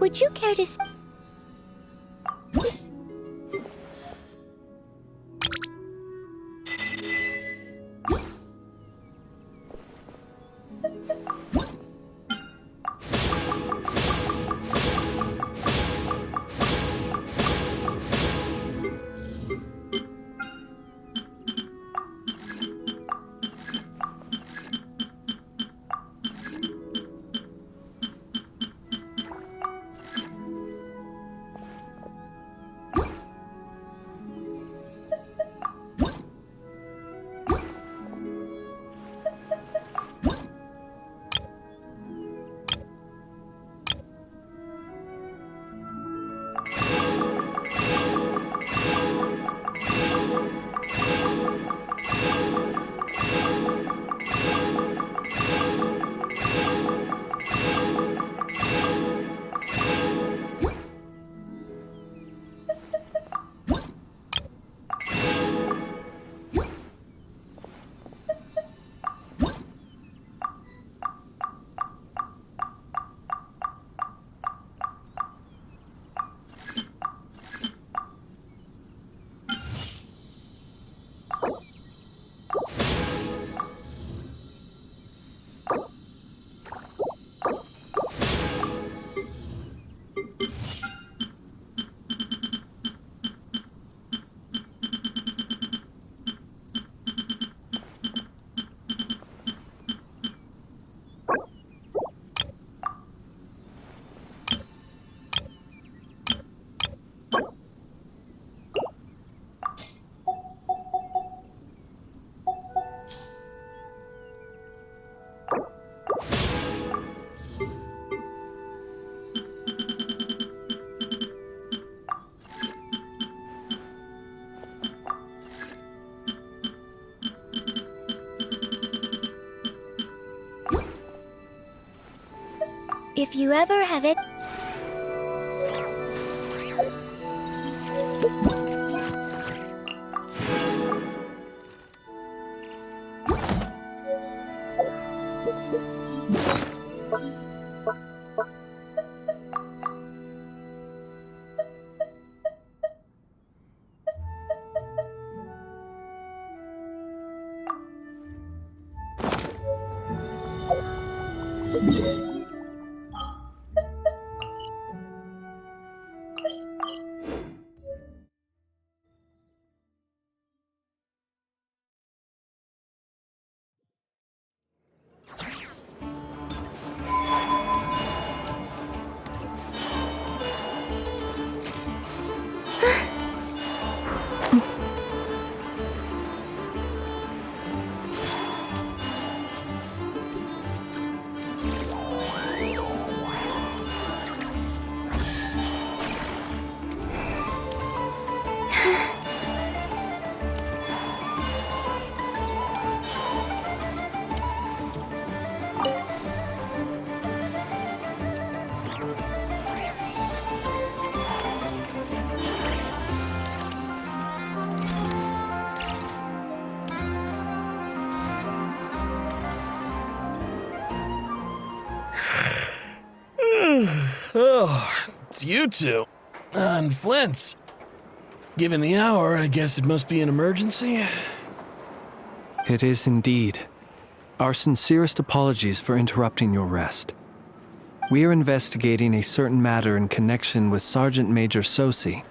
Would you care to... If you ever have it... Oh, it's you two. And Flint's. Given the hour, I guess it must be an emergency. It is indeed. Our sincerest apologies for interrupting your rest. We are investigating a certain matter in connection with Sergeant Major Sosi.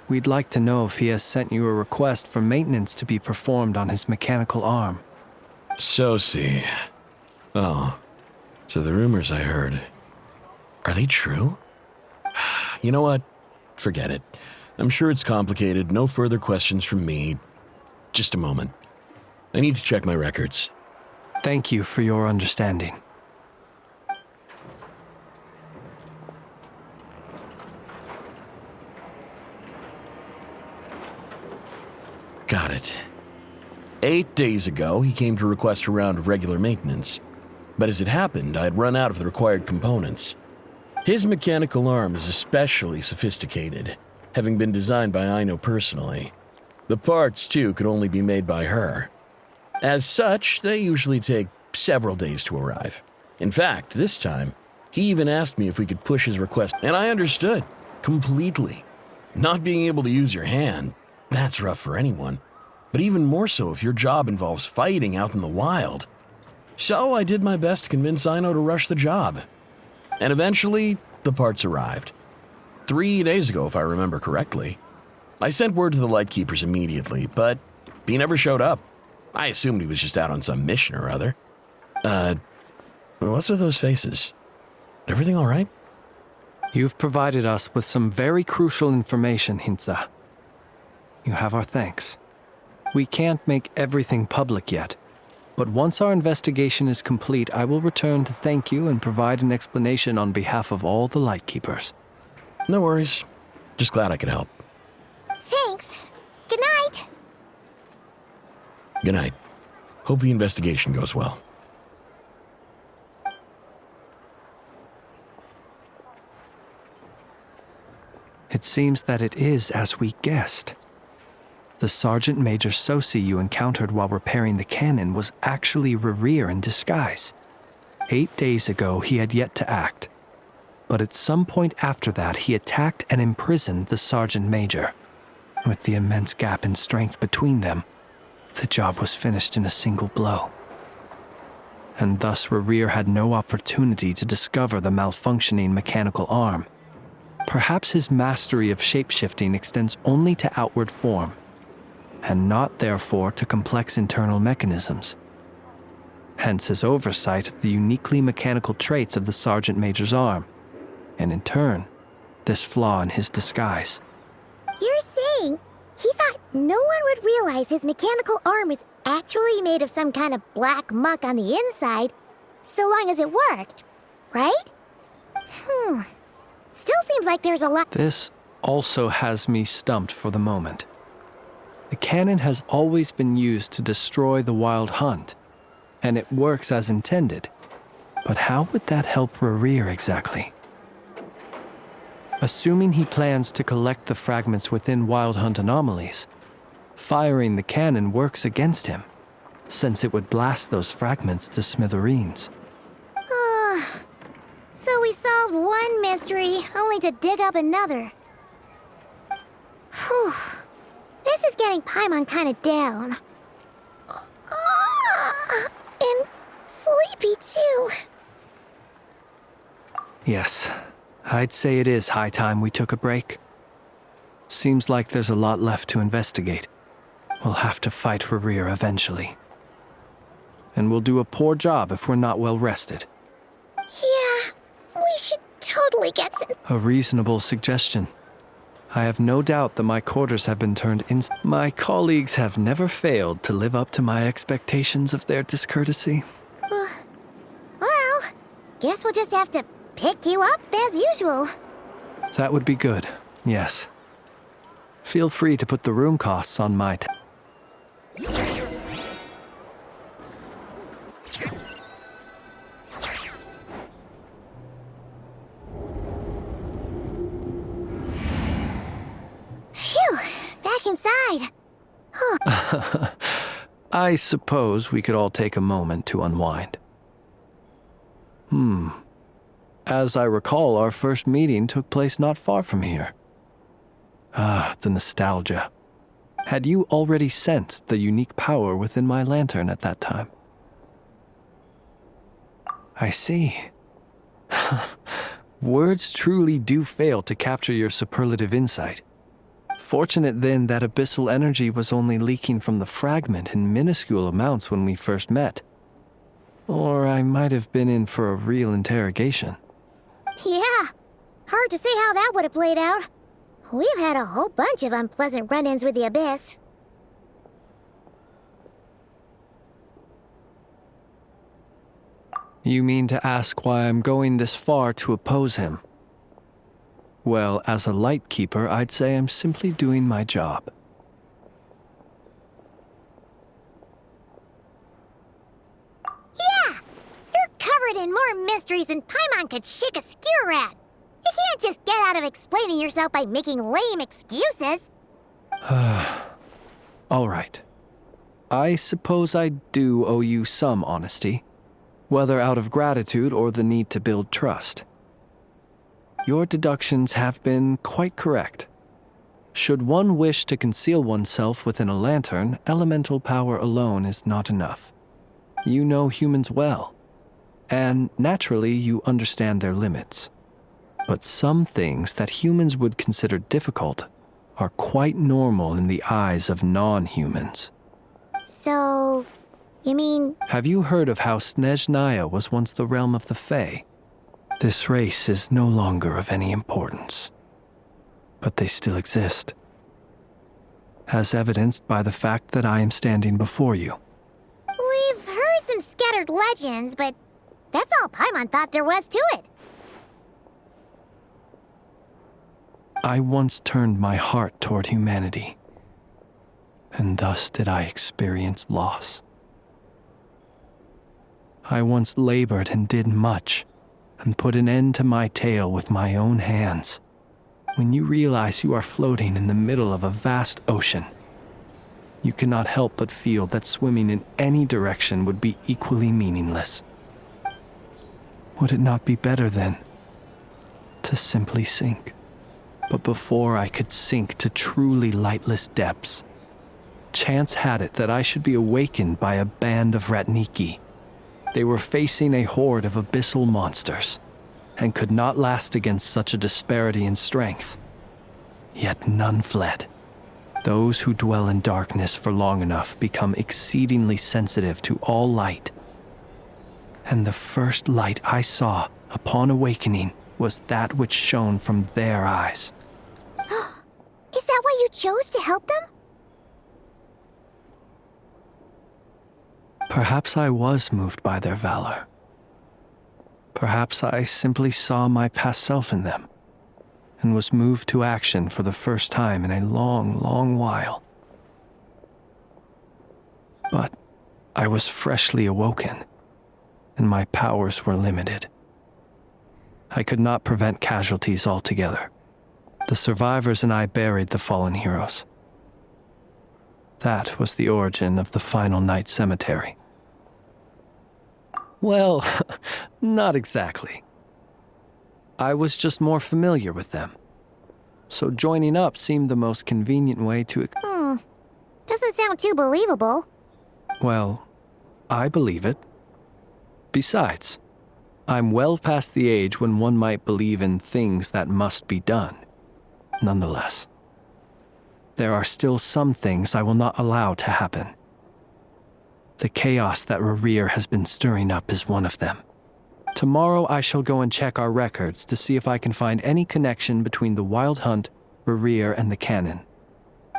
We'd like to know if he has sent you a request for maintenance to be performed on his mechanical arm. Sosi. Oh, so the rumors I heard, are they true? You know what? Forget it. I'm sure it's complicated. No further questions from me. Just a moment. I need to check my records. Thank you for your understanding. Got it. 8 days ago, he came to request a round of regular maintenance. But as it happened, I had run out of the required components. His mechanical arm is especially sophisticated, having been designed by Aino personally. The parts, too, could only be made by her. As such, they usually take several days to arrive. In fact, this time, he even asked me if we could push his request, and I understood completely. Not being able to use your hand, that's rough for anyone, but even more so if your job involves fighting out in the wild. So I did my best to convince Ino to rush the job. And eventually, the parts arrived. 3 days ago, if I remember correctly. I sent word to the Lightkeepers immediately, but he never showed up. I assumed he was just out on some mission or other. What's with those faces? Everything all right? You've provided us with some very crucial information, Hintsa. You have our thanks. We can't make everything public yet, but once our investigation is complete, I will return to thank you and provide an explanation on behalf of all the Lightkeepers. No worries. Just glad I could help. Thanks. Good night. Good night. Hope the investigation goes well. It seems that it is as we guessed. The Sergeant Major Sosi you encountered while repairing the cannon was actually Rerir in disguise. 8 days ago, he had yet to act. But at some point after that, he attacked and imprisoned the Sergeant Major. With the immense gap in strength between them, the job was finished in a single blow. And thus Rerir had no opportunity to discover the malfunctioning mechanical arm. Perhaps his mastery of shapeshifting extends only to outward form, and not therefore to complex internal mechanisms. Hence his oversight of the uniquely mechanical traits of the Sergeant Major's arm, and in turn, this flaw in his disguise. You're saying he thought no one would realize his mechanical arm is actually made of some kind of black muck on the inside, so long as it worked, right? Still seems like there's a lot. This also has me stumped for the moment. The cannon has always been used to destroy the Wild Hunt, and it works as intended. But how would that help Rerir exactly? Assuming he plans to collect the fragments within Wild Hunt anomalies, firing the cannon works against him, since it would blast those fragments to smithereens. So we solved one mystery, only to dig up another. Whew. This is getting Paimon kind of down. And sleepy, too. Yes, I'd say it is high time we took a break. Seems like there's a lot left to investigate. We'll have to fight Rerir eventually. And we'll do a poor job if we're not well rested. Yeah, we should totally get some. A reasonable suggestion. I have no doubt that my quarters have been turned in. My colleagues have never failed to live up to my expectations of their discourtesy. Well, guess we'll just have to pick you up as usual. That would be good, yes. Feel free to put the room costs on my Phew, back inside. I suppose we could all take a moment to unwind. As I recall, our first meeting took place not far from here. Ah, the nostalgia. Had you already sensed the unique power within my lantern at that time? I see. Words truly do fail to capture your superlative insight. Fortunate then that abyssal energy was only leaking from the fragment in minuscule amounts when we first met. Or I might have been in for a real interrogation. Yeah, hard to say how that would have played out. We've had a whole bunch of unpleasant run-ins with the Abyss. You mean to ask why I'm going this far to oppose him? Well, as a light keeper, I'd say I'm simply doing my job. Yeah! You're covered in more mysteries than Paimon could shake a skewer at. You can't just get out of explaining yourself by making lame excuses. All right. I suppose I do owe you some honesty, whether out of gratitude or the need to build trust. Your deductions have been quite correct. Should one wish to conceal oneself within a lantern, elemental power alone is not enough. You know humans well, and naturally you understand their limits. But some things that humans would consider difficult are quite normal in the eyes of non-humans. So, you mean... Have you heard of how Snezhnaya was once the realm of the Fae? This race is no longer of any importance, but they still exist, as evidenced by the fact that I am standing before you. We've heard some scattered legends, but that's all Paimon thought there was to it. I once turned my heart toward humanity, and thus did I experience loss. I once labored and did much, and put an end to my tale with my own hands. When you realize you are floating in the middle of a vast ocean, you cannot help but feel that swimming in any direction would be equally meaningless. Would it not be better, then, to simply sink? But before I could sink to truly lightless depths, chance had it that I should be awakened by a band of Ratniki. They were facing a horde of abyssal monsters, and could not last against such a disparity in strength. Yet none fled. Those who dwell in darkness for long enough become exceedingly sensitive to all light. And the first light I saw upon awakening was that which shone from their eyes. Is that why you chose to help them? Perhaps I was moved by their valor. Perhaps I simply saw my past self in them, and was moved to action for the first time in a long, long while. But I was freshly awoken, and my powers were limited. I could not prevent casualties altogether. The survivors and I buried the fallen heroes. That was the origin of the Final Night Cemetery. Well, not exactly. I was just more familiar with them. So joining up seemed the most convenient way to... Doesn't sound too believable. Well, I believe it. Besides, I'm well past the age when one might believe in things that must be done. Nonetheless, there are still some things I will not allow to happen. The chaos that Rerir has been stirring up is one of them. Tomorrow I shall go and check our records to see if I can find any connection between the Wild Hunt, Rerir, and the Canon.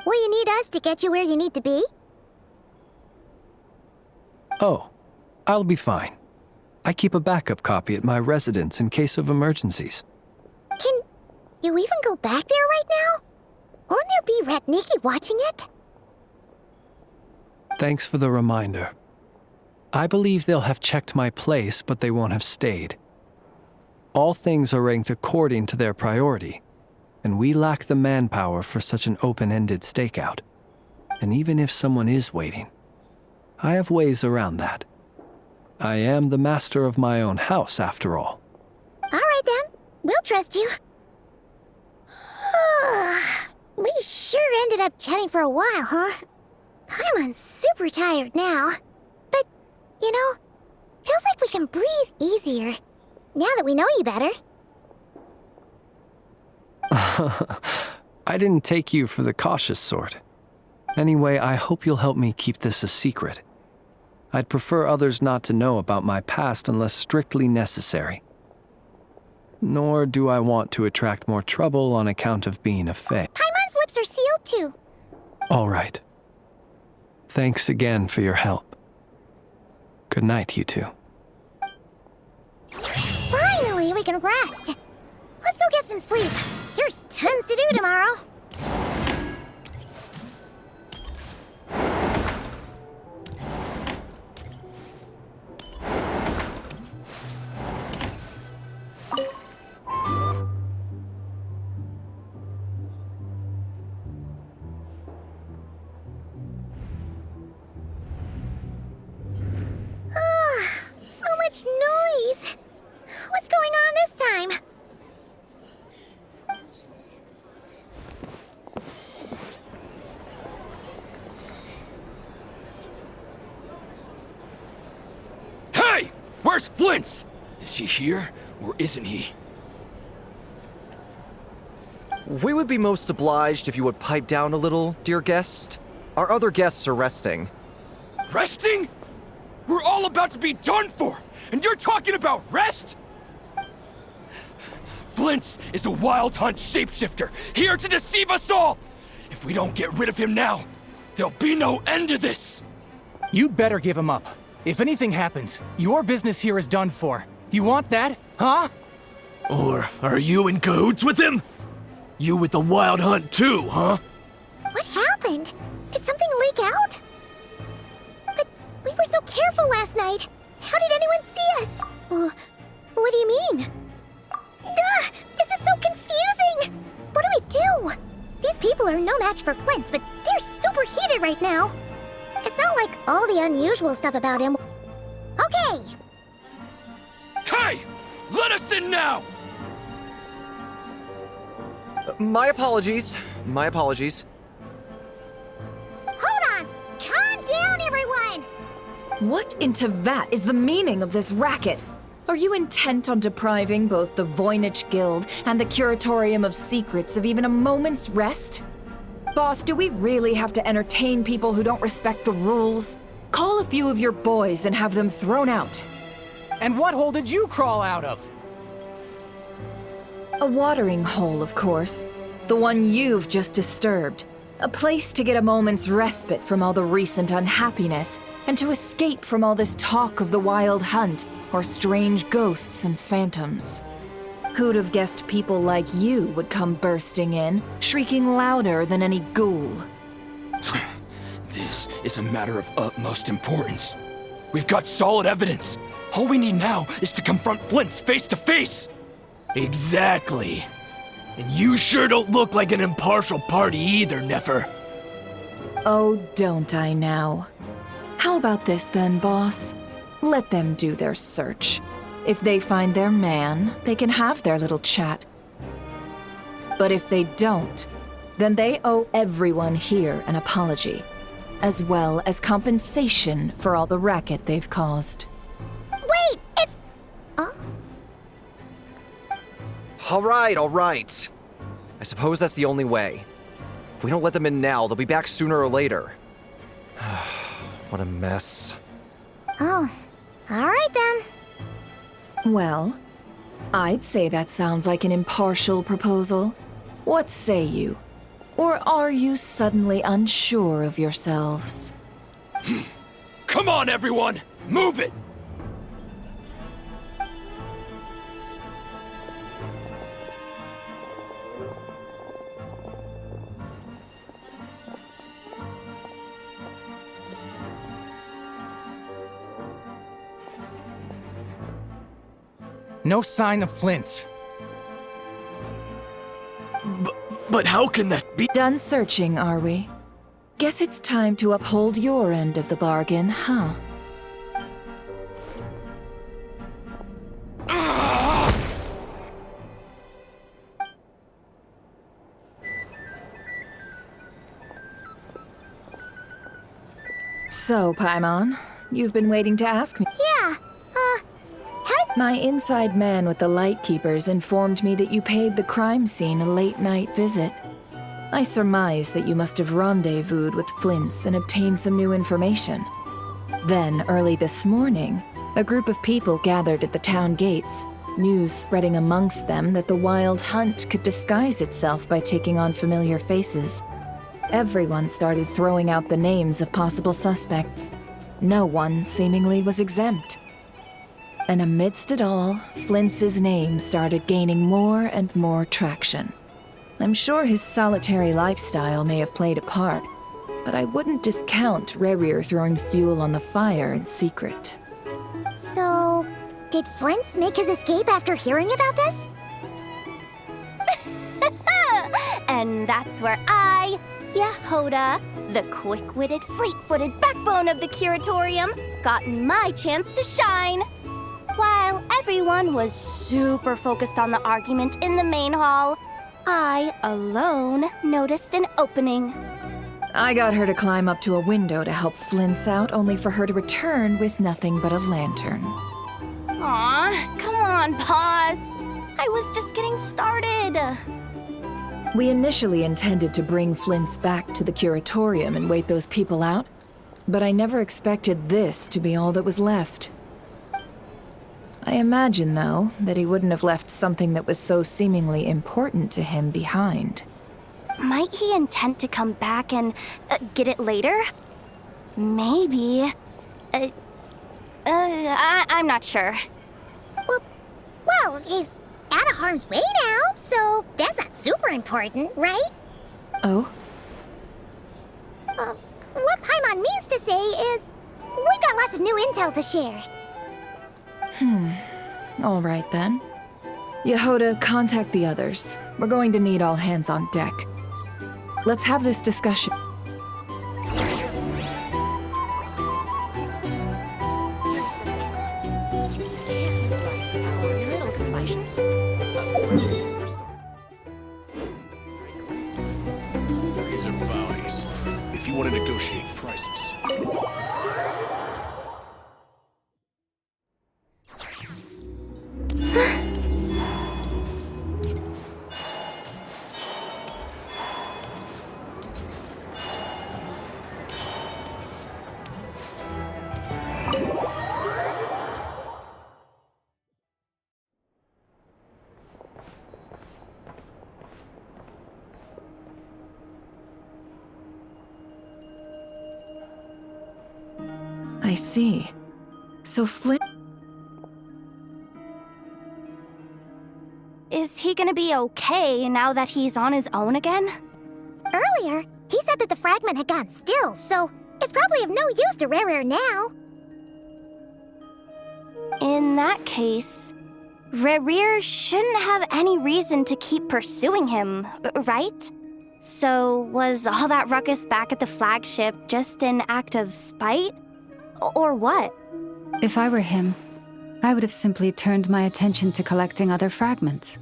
Will you need us to get you where you need to be? Oh, I'll be fine. I keep a backup copy at my residence in case of emergencies. Can you even go back there right now? Won't there be Ratniki watching it? Thanks for the reminder. I believe they'll have checked my place, but they won't have stayed. All things are ranked according to their priority, and we lack the manpower for such an open-ended stakeout. And even if someone is waiting, I have ways around that. I am the master of my own house, after all. All right then, we'll trust you. We sure ended up chatting for a while, huh? I'm super tired now. But, you know, feels like we can breathe easier, now that we know you better. I didn't take you for the cautious sort. Anyway, I hope you'll help me keep this a secret. I'd prefer others not to know about my past unless strictly necessary. Nor do I want to attract more trouble on account of being a Fae. Paimon's lips are sealed too. All right. Thanks again for your help. Good night, you two. Finally, we can rest. Let's go get some sleep. There's tons to do tomorrow. Where's Flint's? Is he here, or isn't he? We would be most obliged if you would pipe down a little, dear guest. Our other guests are resting. Resting? We're all about to be done for, and you're talking about rest? Flint's is a wild hunt shapeshifter, here to deceive us all! If we don't get rid of him now, there'll be no end to this! You'd better give him up. If anything happens, your business here is done for. You want that, huh? Or are you in cahoots with him? You with the wild hunt too, huh? What happened? Did something leak out? But we were so careful last night. How did anyone see us? What do you mean? Ugh, this is so confusing! What do we do? These people are no match for Flint's, but they're super heated right now. It's not like all the unusual stuff about him. Okay! Hey! Let us in now! My apologies. My apologies. Hold on! Calm down, everyone! What in Tevat is the meaning of this racket? Are you intent on depriving both the Voynich Guild and the Curatorium of Secrets of even a moment's rest? Boss, do we really have to entertain people who don't respect the rules? Call a few of your boys and have them thrown out. And what hole did you crawl out of? A watering hole, of course. The one you've just disturbed. A place to get a moment's respite from all the recent unhappiness, and to escape from all this talk of the wild hunt, or strange ghosts and phantoms. Who'd have guessed people like you would come bursting in, shrieking louder than any ghoul? This is a matter of utmost importance. We've got solid evidence. All we need now is to confront Flint's face to face. Exactly. And you sure don't look like an impartial party either, Nefer. Oh, don't I now? How about this then, boss? Let them do their search. If they find their man, they can have their little chat. But if they don't, then they owe everyone here an apology, as well as compensation for all the racket they've caused. Wait, it's... Oh? All right. I suppose that's the only way. If we don't let them in now, they'll be back sooner or later. What a mess. Oh, alright then. Well, I'd say that sounds like an impartial proposal. What say you? Or are you suddenly unsure of yourselves? Come on, everyone! Move it! No sign of Flint's. But how can that be? Done searching, are we? Guess it's time to uphold your end of the bargain, huh? So, Paimon, you've been waiting to ask me. Yeah, My inside man with the Lightkeepers informed me that you paid the crime scene a late-night visit. I surmise that you must have rendezvoused with Flint's and obtained some new information. Then, early this morning, a group of people gathered at the town gates, news spreading amongst them that the wild hunt could disguise itself by taking on familiar faces. Everyone started throwing out the names of possible suspects. No one, seemingly, was exempt. And amidst it all, Flint's name started gaining more and more traction. I'm sure his solitary lifestyle may have played a part, but I wouldn't discount Rerir throwing fuel on the fire in secret. so... Did Flint's make his escape after hearing about this? And that's where I, Yehoda, the quick-witted, fleet-footed backbone of the Curatorium, got my chance to shine. While everyone was super focused on the argument in the main hall, I, alone, noticed an opening. I got her to climb up to a window to help Flint's out, only for her to return with nothing but a lantern. Aw, come on, boss. I was just getting started. We initially intended to bring Flint's back to the curatorium and wait those people out, but I never expected this to be all that was left. I imagine, though, that he wouldn't have left something that was so seemingly important to him behind. Might he intend to come back and get it later? Maybe. I'm not sure. Well, he's out of harm's way now, so that's not super important, right? Oh? What Paimon means to say is, we got lots of new intel to share. All right then. Yehoda, contact the others. We're going to need all hands on deck. Let's have this discussion. These are bounties. If you want to negotiate prices. I see. So Flint... Is he gonna be okay now that he's on his own again? Earlier, he said that the fragment had gone still, so it's probably of no use to Rare now. In that case, Rerir shouldn't have any reason to keep pursuing him, right? So was all that ruckus back at the flagship just an act of spite? Or what? If I were him, I would have simply turned my attention to collecting other fragments.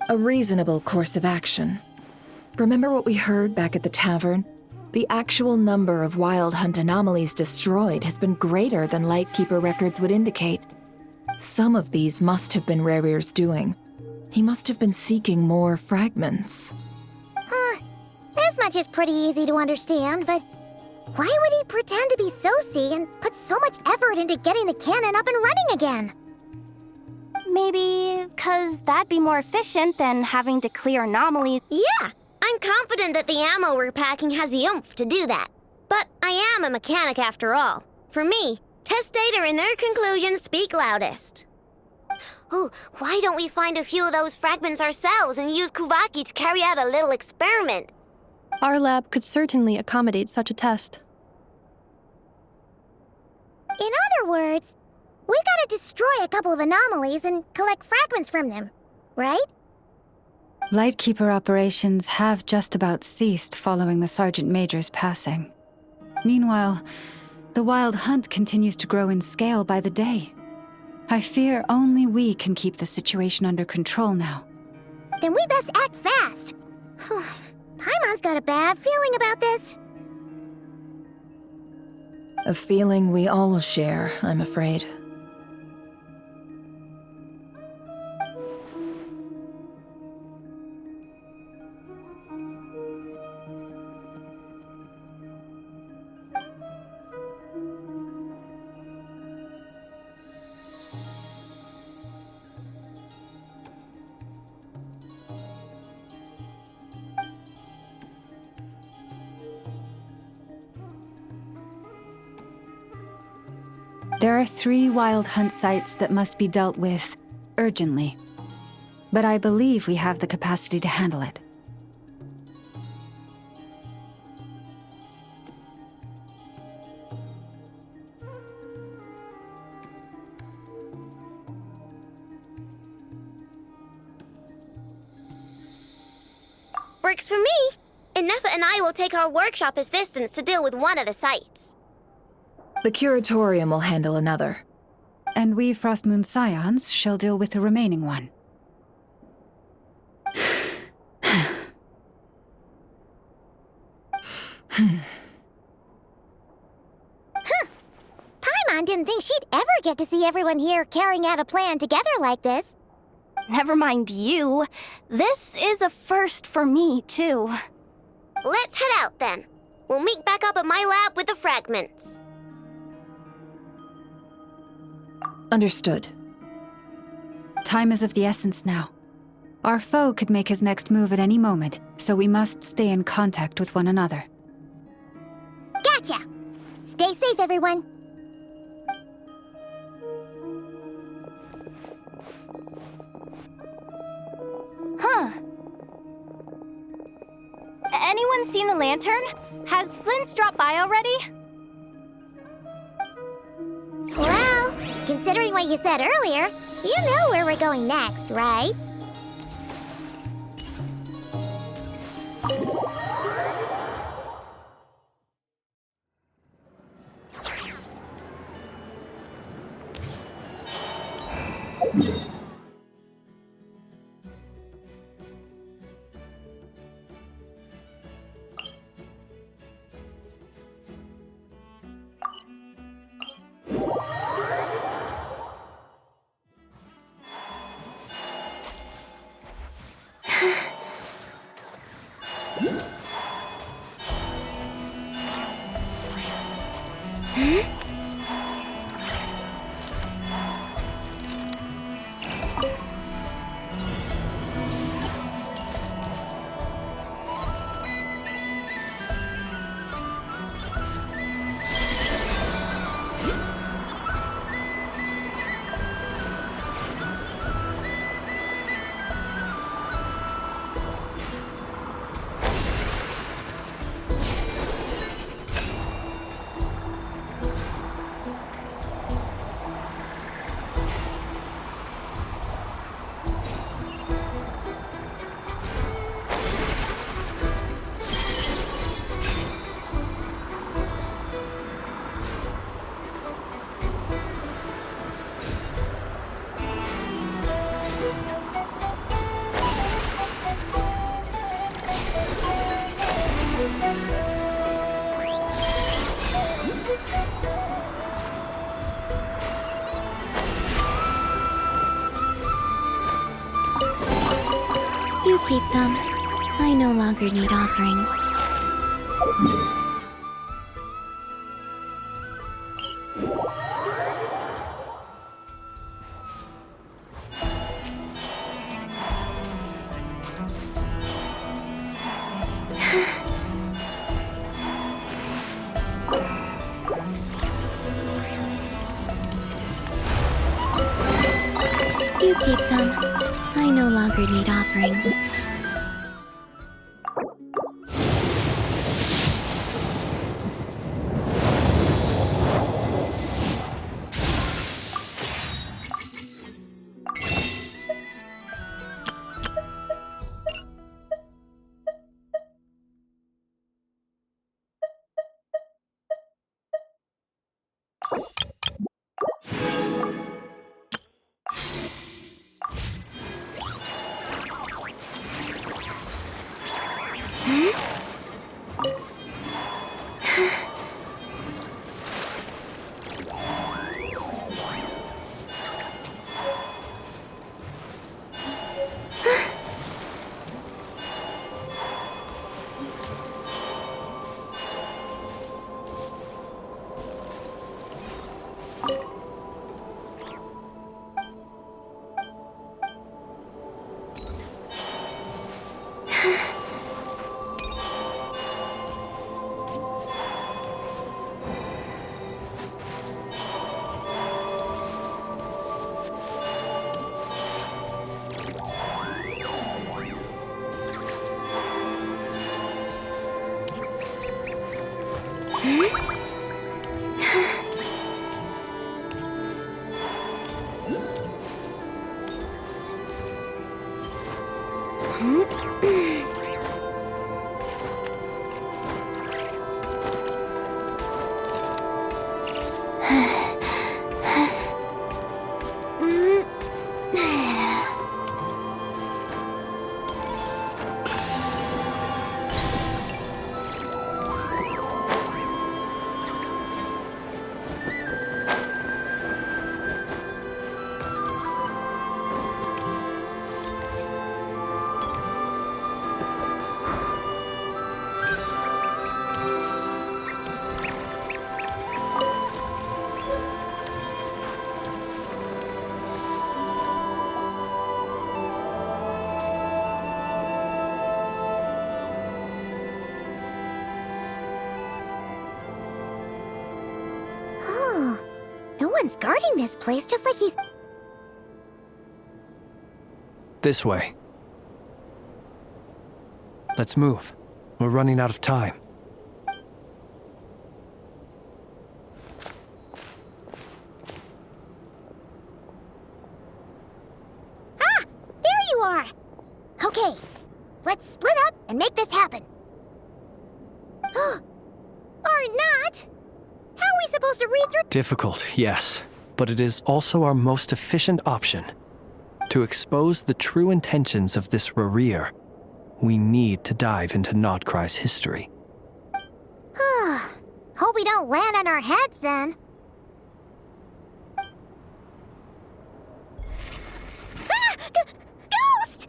A reasonable course of action. Remember what we heard back at the tavern? The actual number of Wild Hunt anomalies destroyed has been greater than Lightkeeper records would indicate. Some of these must have been Rerir's doing. He must have been seeking more fragments. This much is pretty easy to understand, but why would he pretend to be Soci and put so much effort into getting the cannon up and running again? Maybe 'cause that'd be more efficient than having to clear anomalies. Yeah, I'm confident that the ammo we're packing has the oomph to do that. But I am a mechanic after all. For me, test data and their conclusions speak loudest. Oh, why don't we find a few of those fragments ourselves and use Kuvaki to carry out a little experiment? Our lab could certainly accommodate such a test. In other words, we gotta destroy a couple of anomalies and collect fragments from them, right? Lightkeeper operations have just about ceased following the Sergeant Major's passing. Meanwhile, the Wild Hunt continues to grow in scale by the day. I fear only we can keep the situation under control now. Then we best act fast. Paimon's got a bad feeling about this. A feeling we all share, I'm afraid. There are 3 Wild Hunt sites that must be dealt with urgently. But I believe we have the capacity to handle it. Works for me. Ineffa and I will take our workshop assistants to deal with one of the sites. The curatorium will handle another. And we Frostmoon Scions shall deal with the remaining one. didn't think she'd ever get to see everyone here carrying out a plan together like this. Never mind you. This is a first for me, too. Let's head out then. We'll meet back up at my lab with the fragments. Understood. Time is of the essence now. Our foe could make his next move at any moment, so we must stay in contact with one another. Gotcha! Stay safe, everyone. Huh. Anyone seen the lantern? Has Flint's dropped by already? Well, considering what you said earlier, you know where we're going next, right? You keep them. I no longer need offerings. You keep them. I no longer need offerings. Someone's guarding this place just like he's... This way. Let's move. We're running out of time. Ah! There you are! Okay, let's split up and make this happen. Or not! How are we supposed to read through... Difficult, yes, but it is also our most efficient option. To expose the true intentions of this Rereer, we need to dive into Notcry's history. Hope we don't land on our heads then. Ah! Ghost!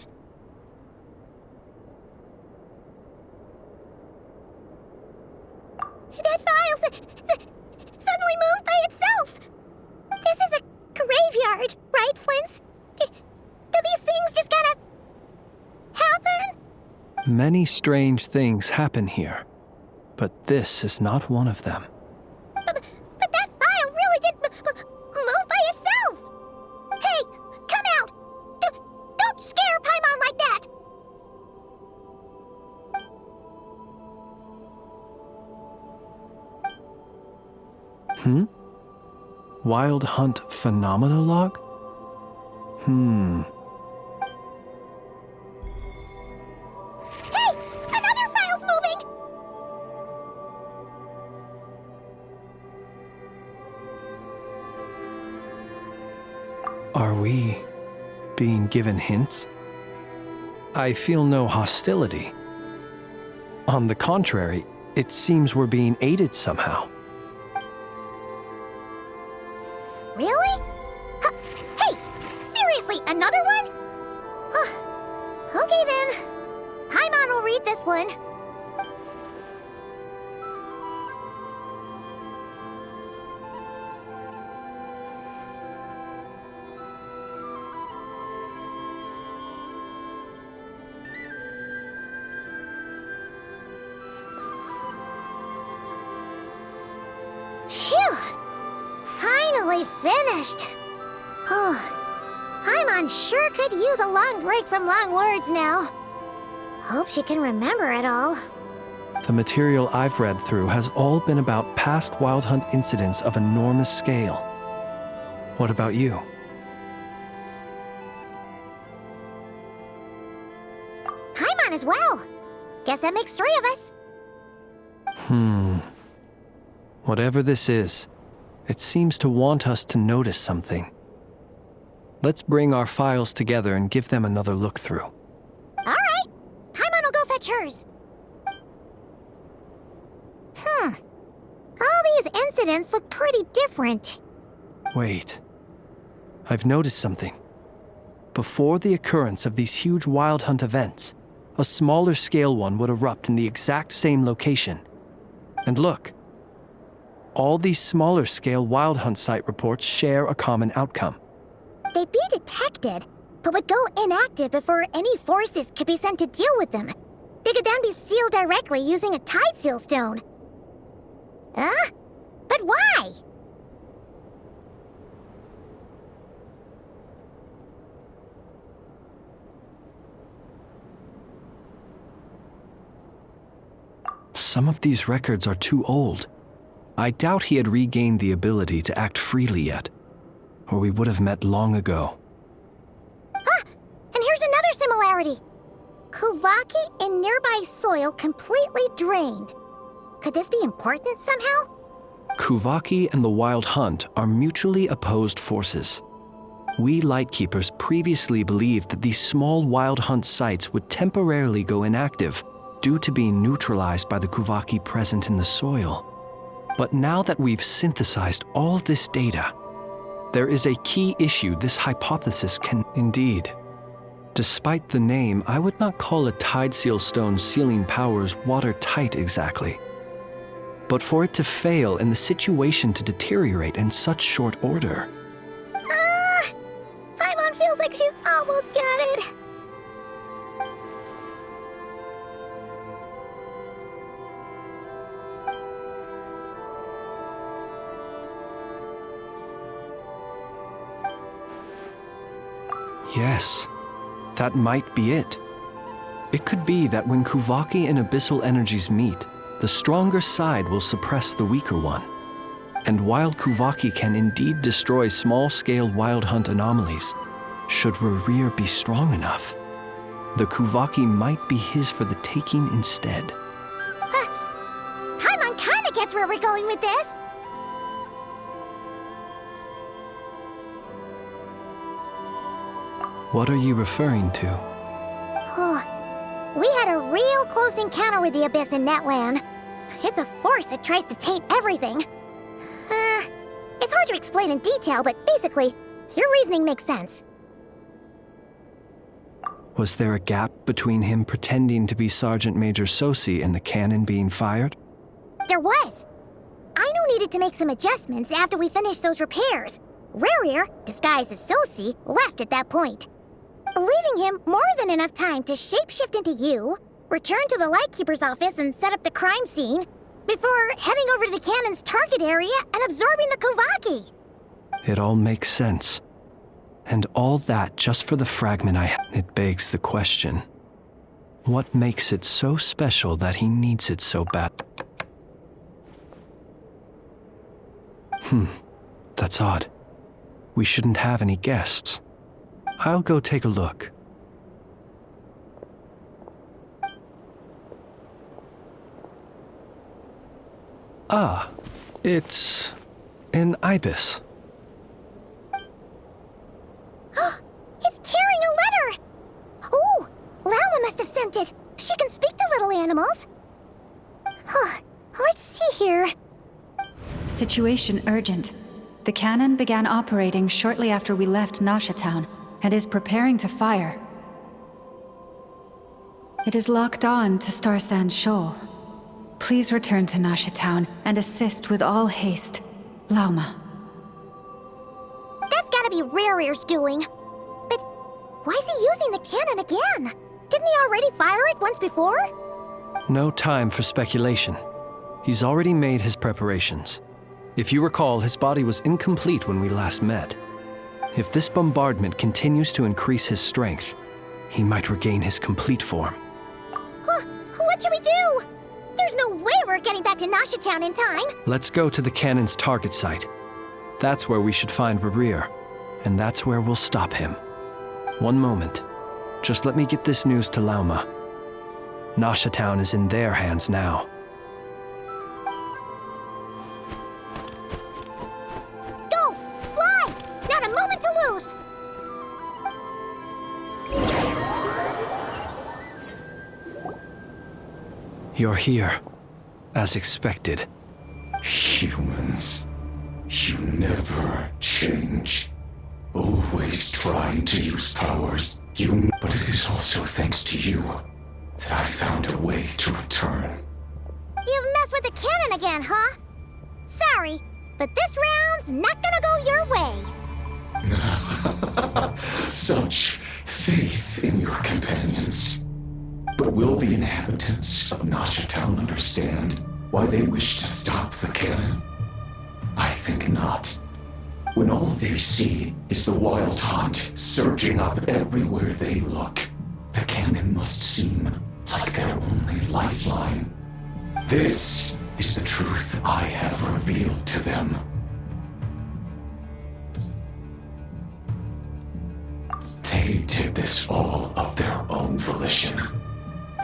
That file suddenly moved by itself. This is a graveyard, right, Flint? Do these things just kind of happen? Many strange things happen here, but this is not one of them. But that file really did move by itself! Hey, come out! Don't scare Paimon like that! Wild Hunt Phenomenologue? Hey! Another file's moving! Are we being given hints? I feel no hostility. On the contrary, it seems we're being aided somehow. Really? Hey! Seriously, another one? Okay then. Paimon will read this one. Phew! Finally finished. Paimon sure could use a long break from long words now. Hope she can remember it all. The material I've read through has all been about past Wild Hunt incidents of enormous scale. What about you? Paimon as well. Guess that makes 3 of us. Whatever this is, it seems to want us to notice something. Let's bring our files together and give them another look through. All right. Paimon will go fetch hers. All these incidents look pretty different. Wait. I've noticed something. Before the occurrence of these huge Wild Hunt events, a smaller scale one would erupt in the exact same location. And look. All these smaller scale Wild Hunt site reports share a common outcome. They'd be detected, but would go inactive before any forces could be sent to deal with them. They could then be sealed directly using a tide seal stone. Huh? But why? Some of these records are too old. I doubt he had regained the ability to act freely yet, or we would have met long ago. Ah! And here's another similarity. Kuvaki in nearby soil completely drained. Could this be important somehow? Kuvaki and the Wild Hunt are mutually opposed forces. We Lightkeepers previously believed that these small Wild Hunt sites would temporarily go inactive due to being neutralized by the Kuvaki present in the soil. But now that we've synthesized all this data, there is a key issue this hypothesis can... Indeed. Despite the name, I would not call a tide seal stone's sealing powers watertight exactly. But for it to fail and the situation to deteriorate in such short order... Paimon feels like she's almost got it. Yes, that might be it. It could be that when Kuvaki and abyssal energies meet, the stronger side will suppress the weaker one. And while Kuvaki can indeed destroy small-scale wild hunt anomalies, should Rerir be strong enough, the Kuvaki might be his for the taking instead. Paimon kinda gets where we're going with this. What are you referring to? We had a real close encounter with the Abyss in Netland. It's a force that tries to taint everything. It's hard to explain in detail, but basically, your reasoning makes sense. Was there a gap between him pretending to be Sergeant Major Sosi and the cannon being fired? There was. Aino needed to make some adjustments after we finished those repairs. Rerir, disguised as Sosi, left at that point, leaving him more than enough time to shapeshift into you, return to the Lightkeeper's office and set up the crime scene, before heading over to the cannon's target area and absorbing the Kuvaki. It all makes sense. And all that just for the fragment I have. It begs the question. What makes it so special that he needs it so bad? That's odd. We shouldn't have any guests. I'll go take a look. Ah, it's an ibis. It's carrying a letter! Oh, Lala must have sent it. She can speak to little animals. Let's see here. Situation urgent. The cannon began operating shortly after we left Nasha Town and is preparing to fire. It is locked on to Star Sand Shoal. Please return to Nasha Town and assist with all haste. Lauma. That's gotta be Rerir's doing. But why is he using the cannon again? Didn't he already fire it once before? No time for speculation. He's already made his preparations. If you recall, his body was incomplete when we last met. If this bombardment continues to increase his strength, he might regain his complete form. What should we do? There's no way we're getting back to Nasha Town in time. Let's go to the cannon's target site. That's where we should find Rerir, and that's where we'll stop him. One moment. Just let me get this news to Lauma. Nasha Town is in their hands now. Go! Fly! Not a moment to lose! You're here, as expected. Humans, you never change. Always trying to use powers but it is also thanks to you that I found a way to return. You've messed with the cannon again, huh? Sorry, but this round's not gonna go your way. Such faith in your companions. But will the inhabitants of Nasha Town understand why they wish to stop the cannon? I think not. When all they see is the wild hunt surging up everywhere they look, the cannon must seem like their only lifeline. This is the truth I have revealed to them. They did this all of their own volition.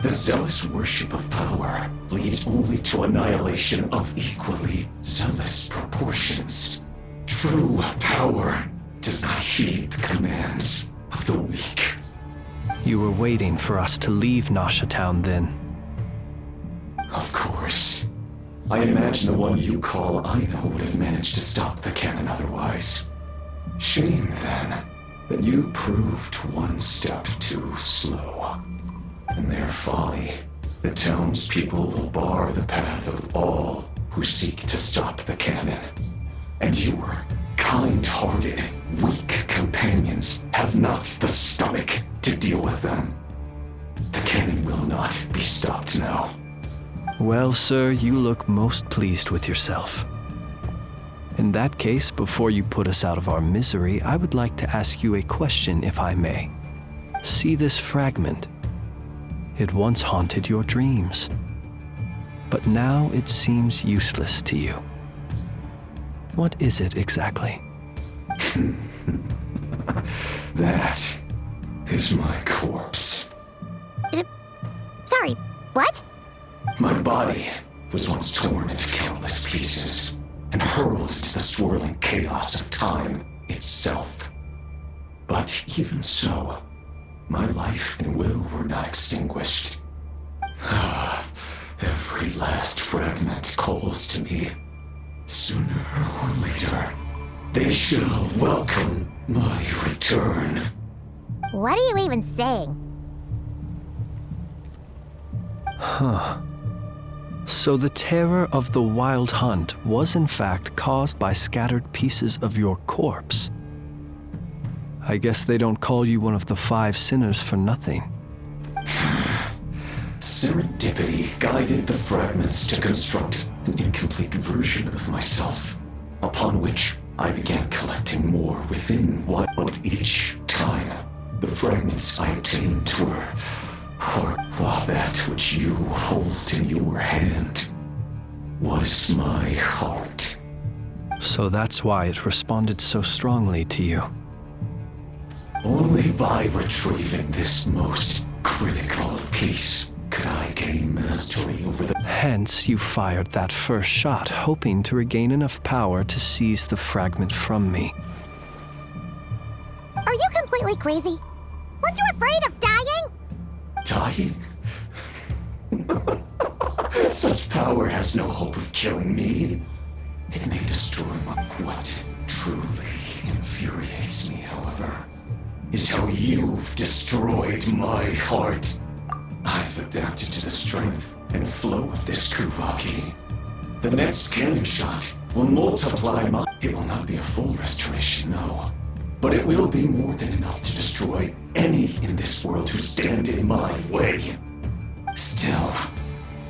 The zealous worship of power leads only to annihilation of equally zealous proportions. True power does not heed the commands of the weak. You were waiting for us to leave Nasha Town then. Of course. I imagine the one you call Aino would have managed to stop the cannon otherwise. Shame, then, that you proved one step too slow. In their folly, the townspeople will bar the path of all who seek to stop the cannon. And your kind-hearted, weak companions have not the stomach to deal with them. The cannon will not be stopped now. Well, sir, you look most pleased with yourself. In that case, before you put us out of our misery, I would like to ask you a question, if I may. See this fragment? It once haunted your dreams, but now it seems useless to you. What is it exactly? That is my corpse. Sorry, what? My body was once torn into countless pieces and hurled into the swirling chaos of time itself. But even so, my life and will were not extinguished. Every last fragment calls to me. Sooner or later, they shall welcome my return. What are you even saying? Huh. So the terror of the Wild Hunt was in fact caused by scattered pieces of your corpse. I guess they don't call you one of the 5 sinners for nothing. Serendipity guided the fragments to construct an incomplete version of myself, upon which I began collecting more within what each time the fragments I obtained were while that which you hold in your hand was my heart. So that's why it responded so strongly to you. Only by retrieving this most critical piece could I gain mastery over the... Hence, you fired that first shot, hoping to regain enough power to seize the fragment from me. Are you completely crazy? Weren't you afraid of dying? Dying? Such power has no hope of killing me. It may destroy my... What truly infuriates me, however, is how you've destroyed my heart. I've adapted to the strength and flow of this Kuvaki. The next cannon shot will multiply my... It will not be a full restoration, no. But it will be more than enough to destroy any in this world who stand in my way. Still,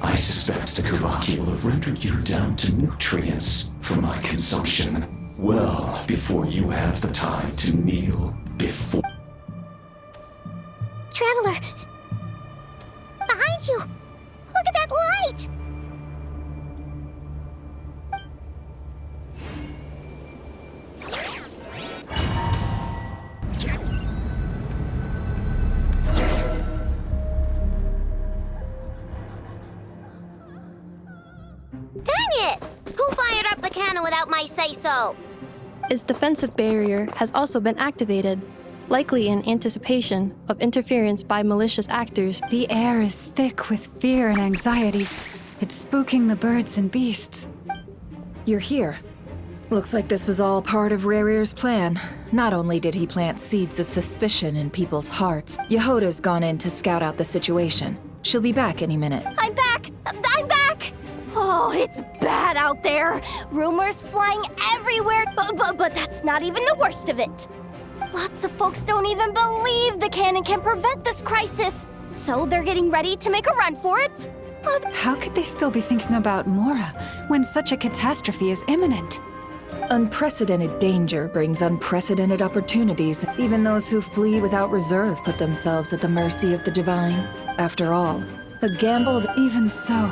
I suspect the Kuvaki will have rendered you down to nutrients for my consumption well before you have the time to kneel before... Traveler! Behind you! Look at that light! Dang it! Who fired up the cannon without my say-so? Its defensive barrier has also been activated, likely in anticipation of interference by malicious actors. The air is thick with fear and anxiety. It's spooking the birds and beasts. You're here. Looks like this was all part of Rarir's plan. Not only did he plant seeds of suspicion in people's hearts, Yehoda's gone in to scout out the situation. She'll be back any minute. I'm back! I'm back! Oh, it's bad out there. Rumors flying everywhere, but that's not even the worst of it. Lots of folks don't even believe the cannon can prevent this crisis. So they're getting ready to make a run for it. How could they still be thinking about Mora when such a catastrophe is imminent? Unprecedented danger brings unprecedented opportunities. Even those who flee without reserve put themselves at the mercy of the divine. After all, a gamble that... Even so...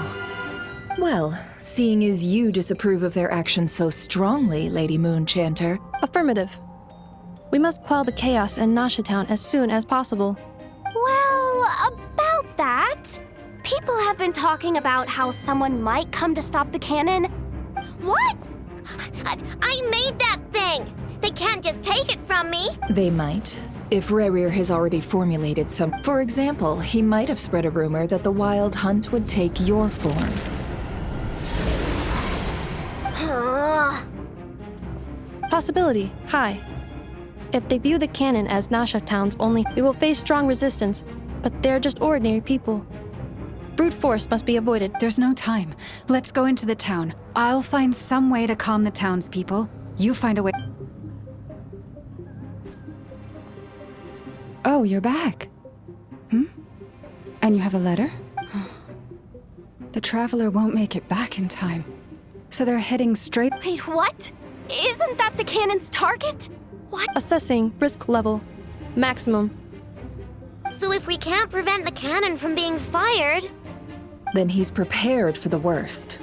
Well, seeing as you disapprove of their actions so strongly, Lady Moonchanter... Affirmative. We must quell the chaos in Nasha Town as soon as possible. Well, about that, people have been talking about how someone might come to stop the cannon. What? I made that thing! They can't just take it from me! They might. If Rarir has already formulated some... For example, he might have spread a rumor that the Wild Hunt would take your form. Possibility, high. If they view the cannon as Nasha Town's only, we will face strong resistance, but they're just ordinary people. Brute force must be avoided. There's no time. Let's go into the town. I'll find some way to calm the townspeople. You find a way... Oh, you're back. And you have a letter? The Traveler won't make it back in time. So they're heading straight... Wait, what? Isn't that the cannon's target? What? Assessing risk level. Maximum. So if we can't prevent the cannon from being fired... Then he's prepared for the worst.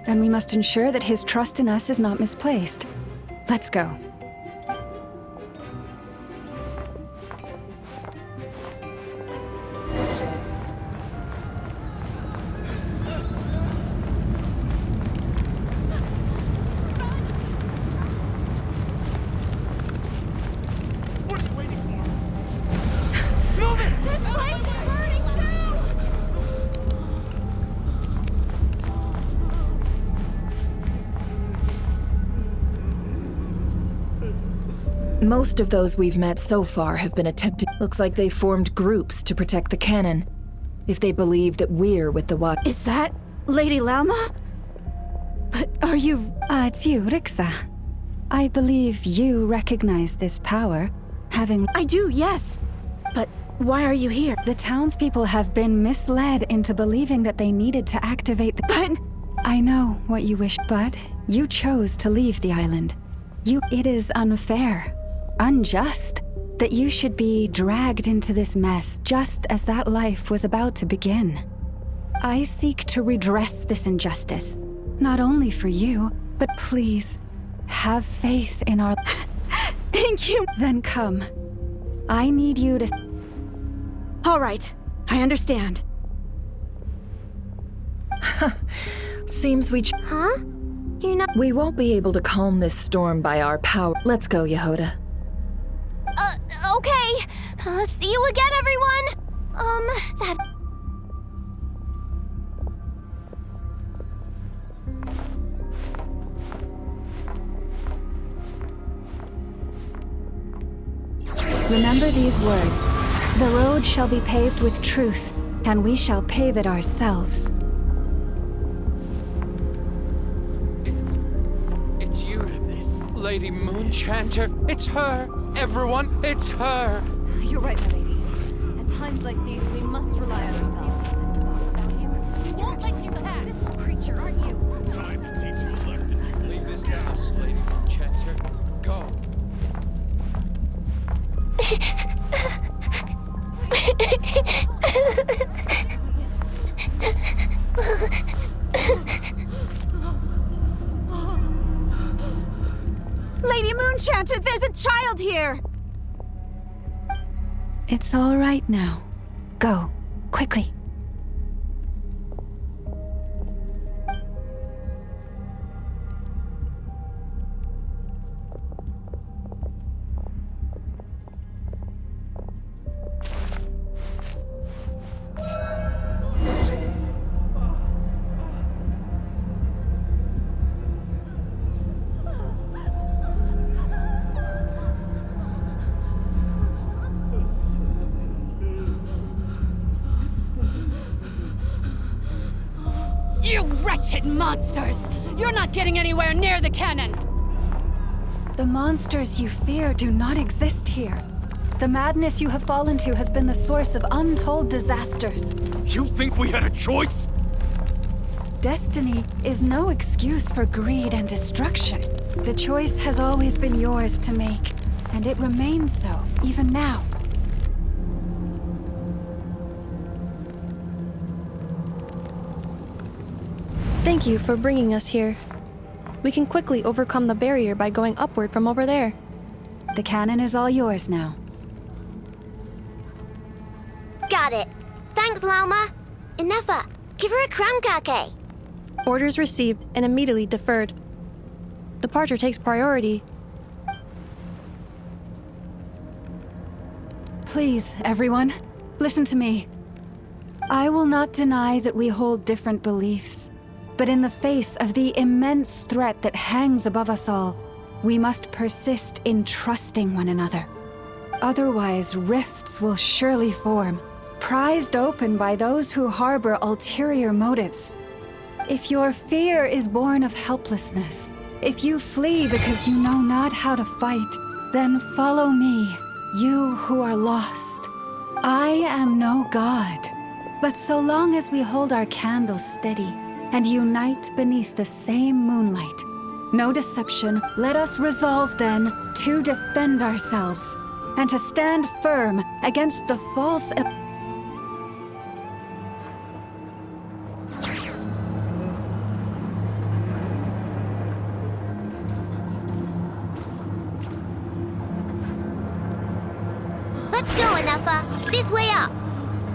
And we must ensure that his trust in us is not misplaced. Let's go. Most of those we've met so far have been attempting. Looks like they formed groups to protect the cannon. If they believe that we're with the what? Is that Lady Lauma? But are you... It's you, Rixa. I believe you recognize this power, having... I do, yes. But why are you here? The townspeople have been misled into believing that they needed to activate the... But... I know what you wish, but you chose to leave the island. It is unfair. Unjust that you should be dragged into this mess just as that life was about to begin. I seek to redress this injustice, not only for you, but please, have faith in our... Thank you! Then come. I need you to... All right, I understand. Seems we... Huh? You're not... We won't be able to calm this storm by our power. Let's go, Yehoda. Okay. See you again, everyone! That... Remember these words. The road shall be paved with truth, and we shall pave it ourselves. It's you, Lady Moonchanter. It's her. Everyone, it's her. You're right, my lady. At times like these, we must rely on ourselves. You won't let you pass. This creature, aren't you? Time to teach you a lesson. You leave this house, Lady Moonchanter. Go. Lady Moonchanter, there's a child here! It's all right now. Go, quickly. You wretched monsters! You're not getting anywhere near the cannon! The monsters you fear do not exist here. The madness you have fallen to has been the source of untold disasters. You think we had a choice? Destiny is no excuse for greed and destruction. The choice has always been yours to make, and it remains so, even now. Thank you for bringing us here. We can quickly overcome the barrier by going upward from over there. The cannon is all yours now. Got it. Thanks, Lauma. Inefa, give her a crown kake. Orders received and immediately deferred. Departure takes priority. Please, everyone, listen to me. I will not deny that we hold different beliefs. But in the face of the immense threat that hangs above us all, we must persist in trusting one another. Otherwise, rifts will surely form, prized open by those who harbor ulterior motives. If your fear is born of helplessness, if you flee because you know not how to fight, then follow me, you who are lost. I am no god, but so long as we hold our candles steady and unite beneath the same moonlight, no deception, let us resolve then to defend ourselves and to stand firm against the false. Let's go, Anafa. This way up.